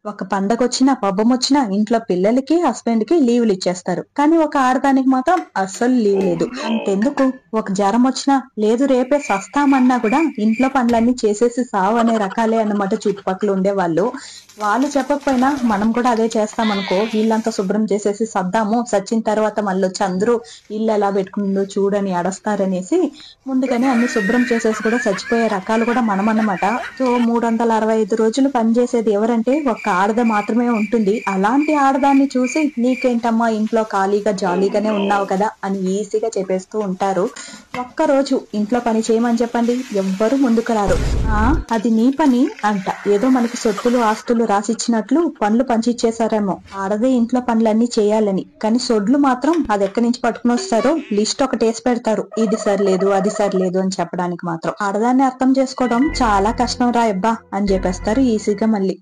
ఒక పండగొచ్చినా, పబ్బమొచ్చినా ఇంట్లో పిల్లలకి, హస్బెండ్‌కి లీవులు ఇచ్చేస్తారు. కానీ ఒక ఆడదానికి మాత్రం అస్సలు లీవ్ లేదు. అంతెందుకు ఒక జ్వరమొచ్చినా, లేదు రేపే సస్తామన్నా కూడా ఇంట్లో పనులన్నీ చేసేసి సావు అనే రకాలే అన్నమాట చుట్టుపక్కల ఉండేవాళ్ళు. వాళ్ళు చెప్పకపోయినా మనం కూడా అదే చేస్తామనుకో, ఇల్లంతా శుభ్రం చేసేసి సద్దాము, సచ్చిన తర్వాత మళ్ళొచ్చి అందరూ ఇల్లు ఎలా పెట్టుకుందో చూడని అడస్తారనేసి ముందుగానే అన్ని శుభ్రం చేసేసి కూడా చచ్చిపోయే రకాలు కూడా మనమన్నమాట. సో 365 రోజులు పనిచేసేది ఎవరంటే ఒక్క ఆడద మాత్రమే ఉంటుంది. అలాంటి ఆడదాన్ని చూసి నీకేంటమ్మా ఇంట్లో ఖాళీగా జాలీగానే ఉన్నావు కదా అని ఈజీగా చెప్పేస్తూ ఉంటారు. ఒక్కరోజు ఇంట్లో పని చేయమని చెప్పండి, ఎవ్వరూ ముందుకు రారు. ఆ అది నీ పని అంట. ఏదో మనకి సొత్తులు ఆస్తులు రాసిచ్చినట్లు పనులు పంచిచ్చేసారేమో ఆడదే ఇంట్లో పనులన్నీ చేయాలని. కానీ సొడ్లు మాత్రం అది ఎక్కడి నుంచి పట్టుకుని వస్తారో లిస్ట్ ఒకటి వేసి పెడతారు. ఇది సరిలేదు అది సరిలేదు అని చెప్పడానికి మాత్రం. ఆడదాన్ని అర్థం చేసుకోవడం చాలా కష్టం రా అబ్బా అని చెప్పేస్తారు ఈజీగా మళ్ళీ.